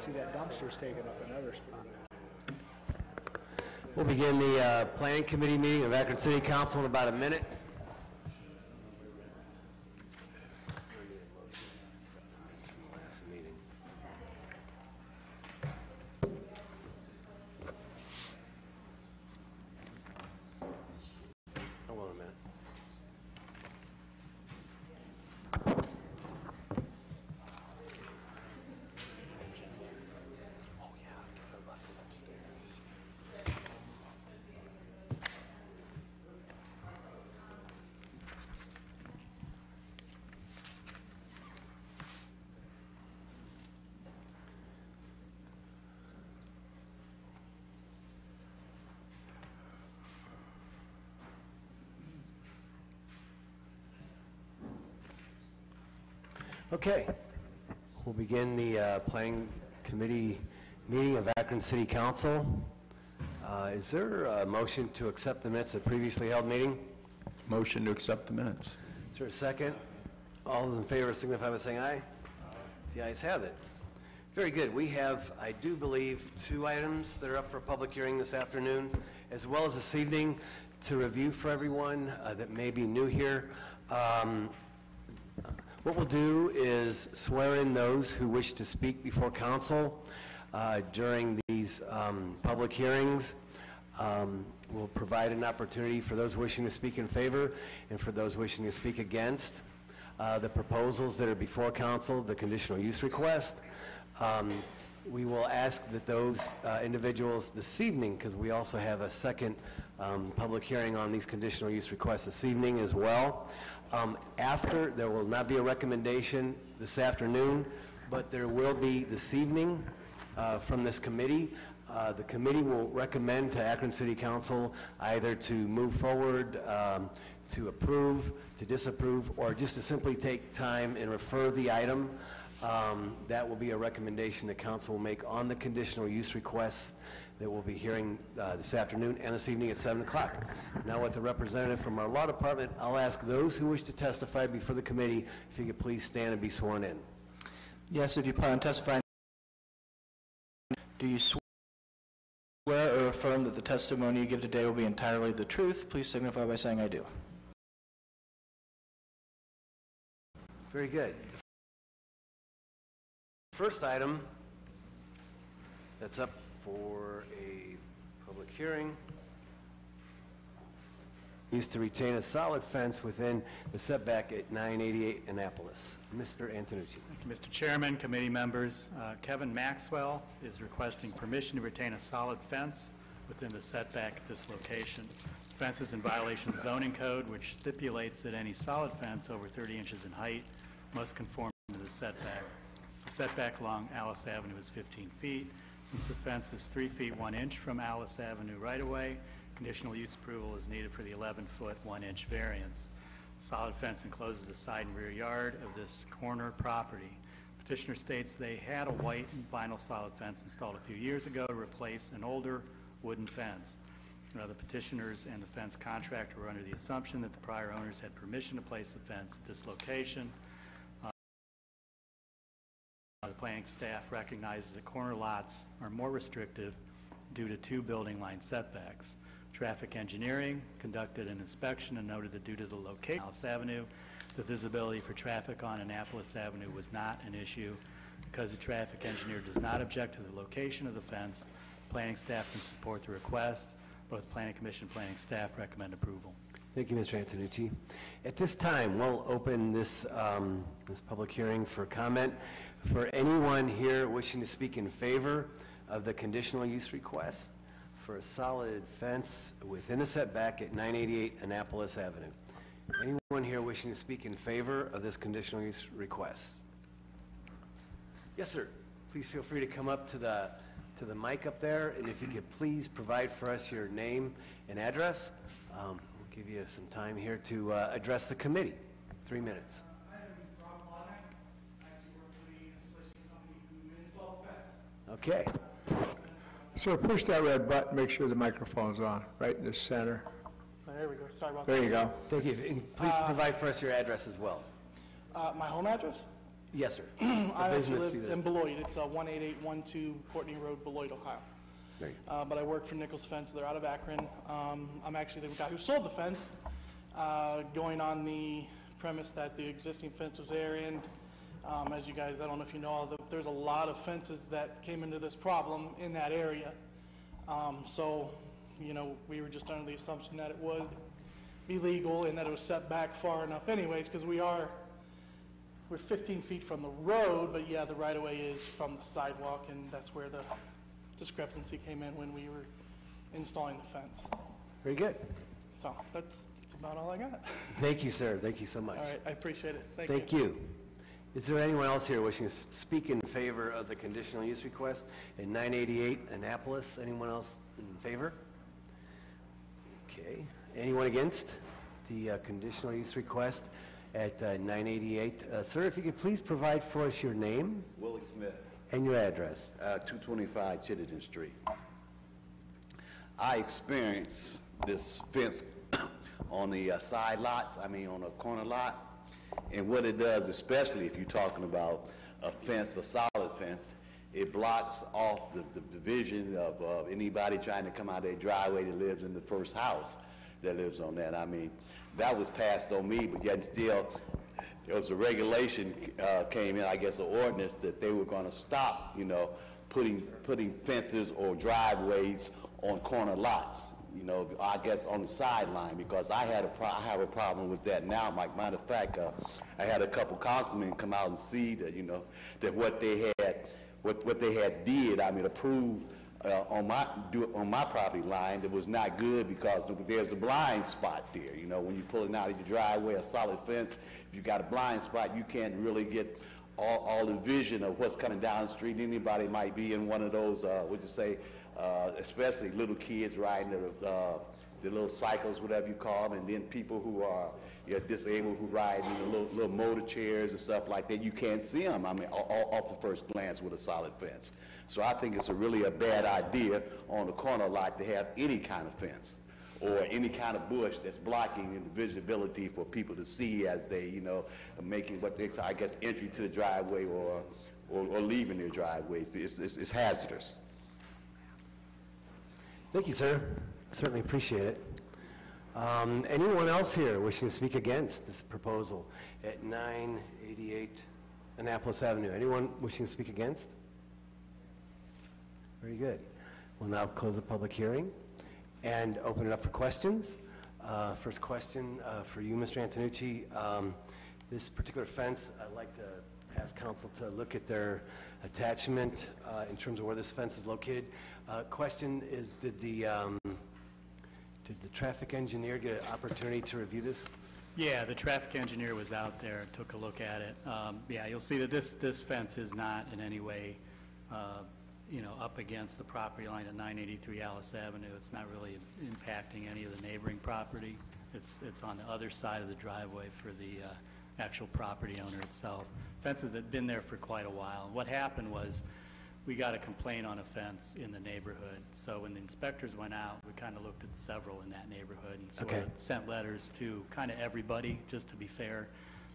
see that dumpster's taking up another spot. We'll begin the Planning Committee meeting of Akron City Council in about a minute. Okay, we'll begin the Planning Committee meeting of Akron City Council. Is there a motion to accept the minutes of the previously held meeting? Motion to accept the minutes. Is there a second? All those in favor signify by saying aye. The ayes have it. Very good. We have, I do believe, 2 items that are up for public hearing this afternoon, as well as this evening, to review for everyone that may be new here. What we'll do is swear in those who wish to speak before council during these public hearings. We'll provide an opportunity for those wishing to speak in favor and for those wishing to speak against the proposals that are before council, the conditional use request. We will ask that those individuals this evening, because we also have a second public hearing on these conditional use requests this evening as well. After, there will not be a recommendation this afternoon, but there will be this evening from this committee. The committee will recommend to Akron City Council either to move forward, to approve, to disapprove, or just to simply take time and refer the item. That will be a recommendation the council will make on the conditional use requests that we'll be hearing this afternoon and this evening at 7 o'clock. Now with the representative from our law department, I'll ask those who wish to testify before the committee if you could please stand and be sworn in. Yes, if you plan on testifying, do you swear or affirm that the testimony you give today will be entirely the truth? Please signify by saying I do. Very good. First item that's up for a public hearing is to retain a solid fence within the setback at 988 Annapolis. Mr. Antonucci. Thank you, Mr. Chairman, committee members. Kevin Maxwell is requesting permission to retain a solid fence within the setback at this location. The fence is in violation of zoning code, which stipulates that any solid fence over 30 inches in height must conform to the setback. The setback along Alice Avenue is 15 feet. Since the fence is 3 feet 1 inch from Alice Avenue right-of-way, conditional use approval is needed for the 11-foot 1 inch variance. Solid fence encloses the side and rear yard of this corner property. Petitioner states they had a white vinyl solid fence installed a few years ago to replace an older wooden fence. The petitioners and the fence contractor were under the assumption that the prior owners had permission to place the fence at this location. The planning staff recognizes that corner lots are more restrictive due to 2 building line setbacks. Traffic engineering conducted an inspection and noted that due to the location of Alice Avenue, the visibility for traffic on Annapolis Avenue was not an issue. Because the traffic engineer does not object to the location of the fence, planning staff can support the request. Both Planning Commission and planning staff recommend approval. Thank you, Mr. Antonucci. At this time, we'll open this, this public hearing for comment. For anyone here wishing to speak in favor of the conditional use request for a solid fence within a setback at 988 Annapolis Avenue. Anyone here wishing to speak in favor of this conditional use request? Yes, sir. Please feel free to come up to the mic up there, and if you could please provide for us your name and address. We'll give you some time here to address the committee. 3 minutes. Okay. So push that red button, make sure the microphone's on, right in the center. There we go. Sorry about that. There you go. Thank you. And please provide for us your address as well. My home address? Yes, sir. I The actually business live either. in Beloit. It's 18812 Courtney Road, Beloit, Ohio. There you But I work for Nichols Fence. They're out of Akron. I'm actually the guy who sold the fence, going on the premise that the existing fence was there. And as you guys, I don't know if you know, there's a lot of fences that came into this problem in that area. So, you know, we were just under the assumption that it would be legal and that it was set back far enough anyways, because we're 15 feet from the road, but yeah, the right-of-way is from the sidewalk, and that's where the discrepancy came in when we were installing the fence. Very good. So that's about all I got. Thank you, sir. Thank you so much. All right, I appreciate it. Thank you. Thank you. Is there anyone else here wishing to speak in favor of the conditional use request at 988 Annapolis? Anyone else in favor? Okay. Anyone against the conditional use request at 988? Sir, if you could please provide for us your name Willie Smith, and your address. 225 Chittenden Street. I experienced this fence on the side lots, on a corner lot, and what it does, especially if you're talking about a fence, a solid fence, it blocks off the vision of anybody trying to come out their driveway that lives in the first house that lives on that. I mean, that was passed on me, but yet still, there was a regulation came in, I guess, an ordinance that they were going to stop, you know, putting fences or driveways on corner lots, you know, I guess on the sideline, because I have a problem with that now. Like, matter of fact, I had a couple councilmen come out and see that, you know, that what they had did, I mean, approved on my property line that was not good, because there's a blind spot there. You know, when you're pulling out of your driveway, a solid fence, if you got a blind spot, you can't really get all the vision of what's coming down the street. Anybody might be in one of those, especially little kids riding the little cycles, whatever you call them, and then people who are disabled who ride in the little motor chairs and stuff like that. You can't see them, I mean, off the first glance with a solid fence. So I think it's really a bad idea on the corner lot to have any kind of fence or any kind of bush that's blocking the visibility for people to see as they, you know, making what they, I guess, entry to the driveway or leaving their driveways. It's hazardous. Thank you, sir. Certainly appreciate it. Anyone else here wishing to speak against this proposal at 988 Annapolis Avenue? Anyone wishing to speak against? Very good. We'll now close the public hearing and open it up for questions. First question for you, Mr. Antonucci. This particular fence, I'd like to ask council to look at their attachment in terms of where this fence is located. Question is, did the traffic engineer get an opportunity to review this? Yeah, the traffic engineer was out there, took a look at it. Yeah, you'll see that this fence is not in any way, up against the property line at 983 Alice Avenue. It's not really impacting any of the neighboring property. It's on the other side of the driveway for the actual property owner itself. Fences that have been there for quite a while. What happened was we got a complaint on a fence in the neighborhood. So when the inspectors went out, we kind of looked at several in that neighborhood and sort of sent letters to kind of everybody, just to be fair.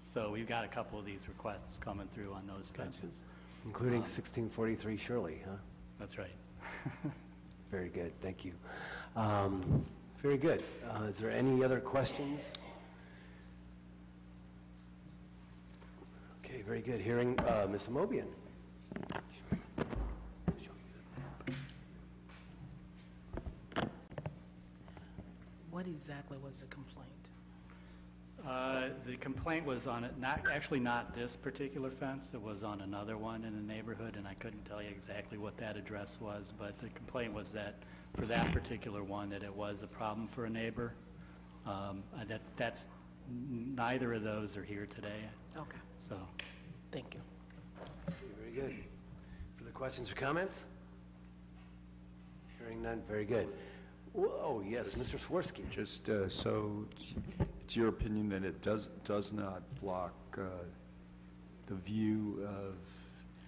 So we've got a couple of these requests coming through on those fences. Including 1643 Shirley, huh? That's right. Very good, thank you. Very good. Is there any other questions? Okay, very good. Hearing Ms. Amobian. What exactly was the complaint? The complaint was on it, not this particular fence. It was on another one in the neighborhood, and I couldn't tell you exactly what that address was, but the complaint was that for that particular one, that it was a problem for a neighbor. That's neither of those are here today. Okay, So, thank you. Very good. Further questions or comments? Hearing none, very good. Oh, yes, Mr. Swirsky. Just so it's your opinion that it does not block the view of,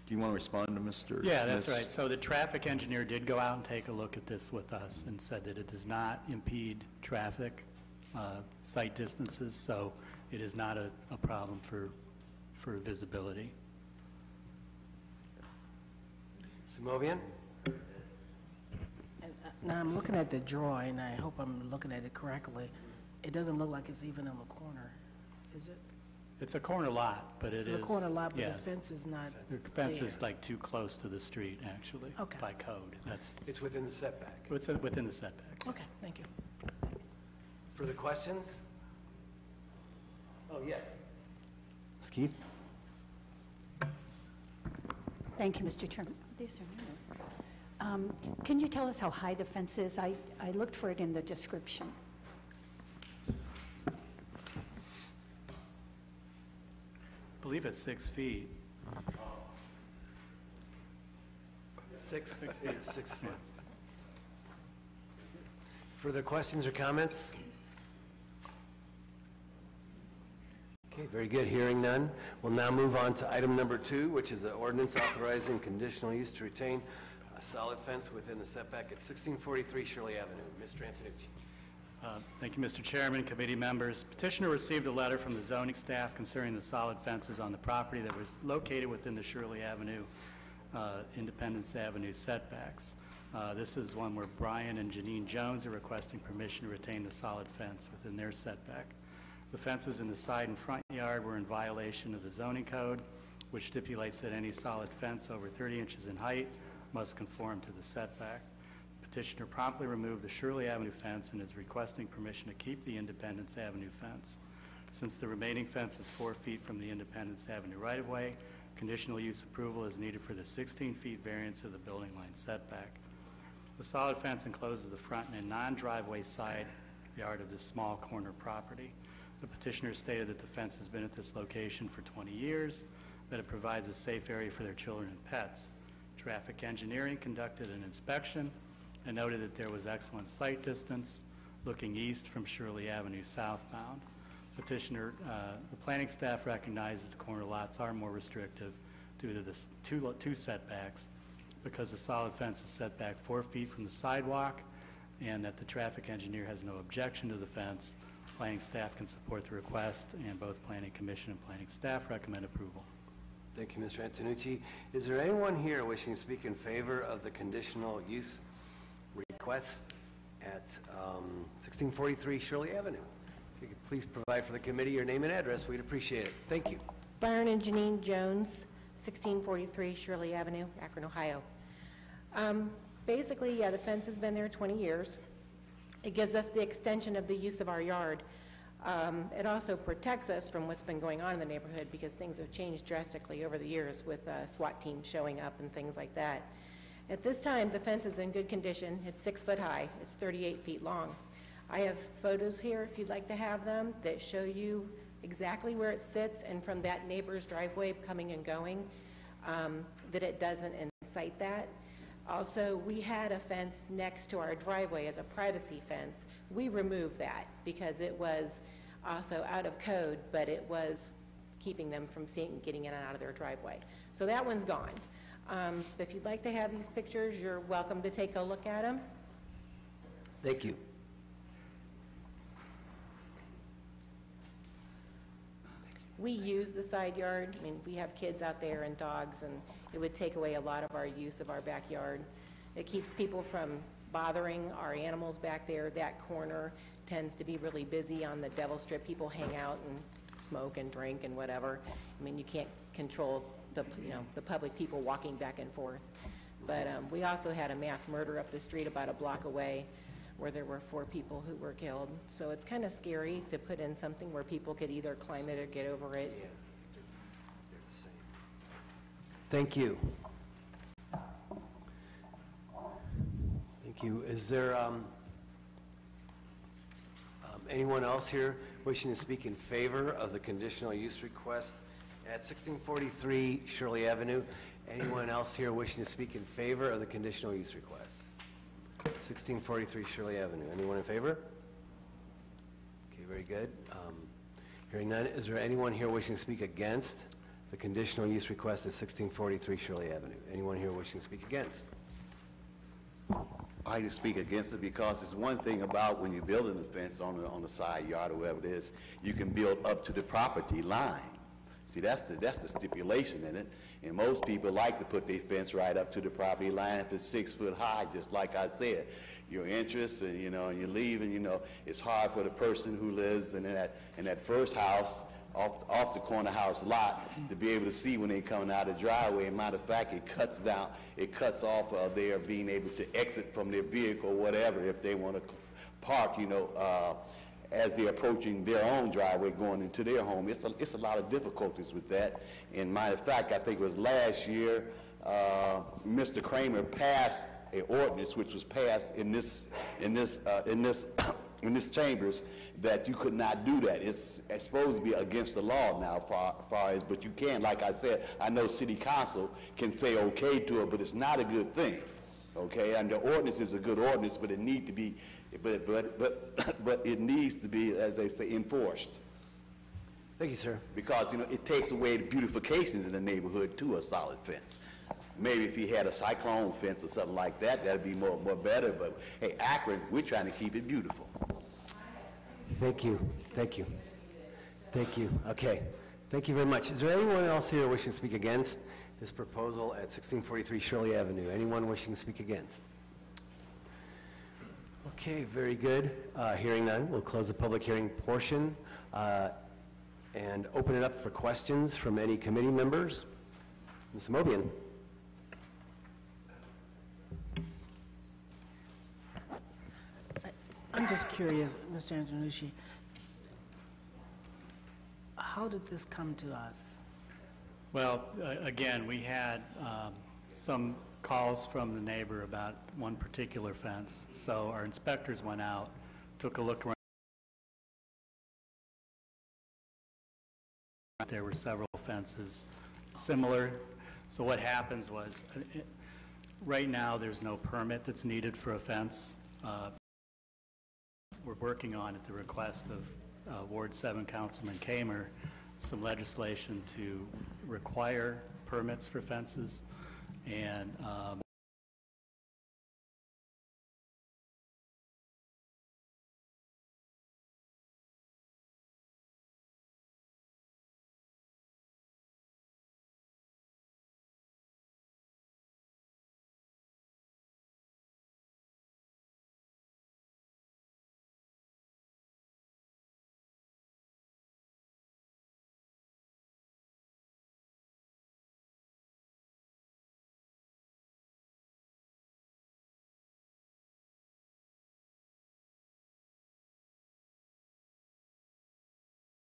do you want to respond to Mr. yeah, that's Smith's? right. So the traffic engineer did go out and take a look at this with us and said that it does not impede traffic sight distances, so it is not a problem for visibility. Movian? And, now, I'm looking at the drawing, and I hope I'm looking at it correctly. It doesn't look like it's even on the corner, is it? It's a corner lot, but it is... It's a corner lot, but yeah. the fence is not The fence there. is like too close to the street, actually, Okay. by code. That's, It's within the setback. it's within the setback. Okay, thank you. Further questions? Oh, yes. Ms. Keith? Thank you, Mr. Chairman. These are new. Can you tell us how high the fence is? I looked for it in the description. I believe it's 6 feet. 6 feet. 6 foot. Further questions or comments? Okay, very good. Hearing none. We'll now move on to item number 2, which is an ordinance authorizing conditional use to retain a solid fence within the setback at 1643 Shirley Avenue. Mr. Antonucci. Thank you, Mr. Chairman, committee members. Petitioner received a letter from the zoning staff concerning the solid fences on the property that was located within the Shirley Avenue, Independence Avenue setbacks. This is one where Brian and Janine Jones are requesting permission to retain the solid fence within their setback. The fences in the side and front yard were in violation of the zoning code, which stipulates that any solid fence over 30 inches in height must conform to the setback. Petitioner promptly removed the Shirley Avenue fence and is requesting permission to keep the Independence Avenue fence. Since the remaining fence is 4 feet from the Independence Avenue right-of-way, conditional use approval is needed for the 16-feet variance of the building line setback. The solid fence encloses the front and non-driveway side yard of this small corner property. The petitioner stated that the fence has been at this location for 20 years, that it provides a safe area for their children and pets. Traffic engineering conducted an inspection and noted that there was excellent sight distance looking east from Shirley Avenue southbound. Petitioner, the planning staff recognizes the corner lots are more restrictive due to the two setbacks because the solid fence is set back 4 feet from the sidewalk and that the traffic engineer has no objection to the fence. Planning staff can support the request, and both Planning Commission and Planning staff recommend approval. Thank you, Mr. Antonucci. Is there anyone here wishing to speak in favor of the conditional use request at 1643 Shirley Avenue? If you could please provide for the committee your name and address, we'd appreciate it. Thank you. Byron and Janine Jones, 1643 Shirley Avenue, Akron, Ohio. Basically, yeah, the fence has been there 20 years. It gives us the extension of the use of our yard. It also protects us from what's been going on in the neighborhood because things have changed drastically over the years with SWAT teams showing up and things like that. At this time, the fence is in good condition. It's 6 foot high. It's 38 feet long. I have photos here, if you'd like to have them, that show you exactly where it sits and from that neighbor's driveway coming and going, that it doesn't incite that. Also, we had a fence next to our driveway as a privacy fence. We removed that because it was also out of code, but it was keeping them from getting in and out of their driveway. So that one's gone. If you'd like to have these pictures, you're welcome to take a look at them. Thank you. We use the side yard. I mean, we have kids out there and dogs, and it would take away a lot of our use of our backyard. It keeps people from bothering our animals back there. That corner tends to be really busy on the Devil Strip. People hang out and smoke and drink and whatever. I mean, you can't control the public people walking back and forth. But we also had a mass murder up the street about a block away where there were 4 people who were killed. So it's kind of scary to put in something where people could either climb it or get over it. Yeah, they're the same. Thank you. Thank you. Is there anyone else here wishing to speak in favor of the conditional use request at 1643 Shirley Avenue? Anyone else here wishing to speak in favor of the conditional use request? 1643 Shirley Avenue. Anyone in favor? Okay, very good. Hearing none, is there anyone here wishing to speak against the conditional use request at 1643 Shirley Avenue? Anyone here wishing to speak against? I can speak against it because it's one thing about when you're building a fence on the side yard or wherever it is, you can build up to the property line. See, that's the stipulation in it. And most people like to put their fence right up to the property line if it's 6 foot high, just like I said. Your interest, and and you're leaving, it's hard for the person who lives in that first house off the corner house lot to be able to see when they're coming out of the driveway. As a matter of fact, it cuts off their being able to exit from their vehicle or whatever if they want to park, as they're approaching their own driveway going into their home. It's a lot of difficulties with that. And matter of fact, I think it was last year, Mr. Kramer passed an ordinance which was passed in this chambers that you could not do that. It's supposed to be against the law now, far as, but you can. Like I said, I know City Council can say okay to it, but it's not a good thing. Okay, and the ordinance is a good ordinance, but it need to be, but it needs to be, as they say, enforced. Thank you, sir. Because it takes away the beautifications in the neighborhood to a solid fence. Maybe if he had a cyclone fence or something like that, that'd be more better. But hey, Akron, we're trying to keep it beautiful. Thank you. Thank you. Thank you. Okay. Thank you very much. Is there anyone else here wishing to speak against this proposal at 1643 Shirley Avenue? Anyone wishing to speak against? Okay, very good. Hearing none, we'll close the public hearing portion and open it up for questions from any committee members. Ms. Mobian. I'm just curious, Mr. Antonucci, how did this come to us? Well, again, we had some calls from the neighbor about one particular fence. So our inspectors went out, took a look around. There were several fences similar. So what happens was, right now there's no permit that's needed for a fence. We're working on, at the request of Ward 7 Councilman Kamer, some legislation to require permits for fences. And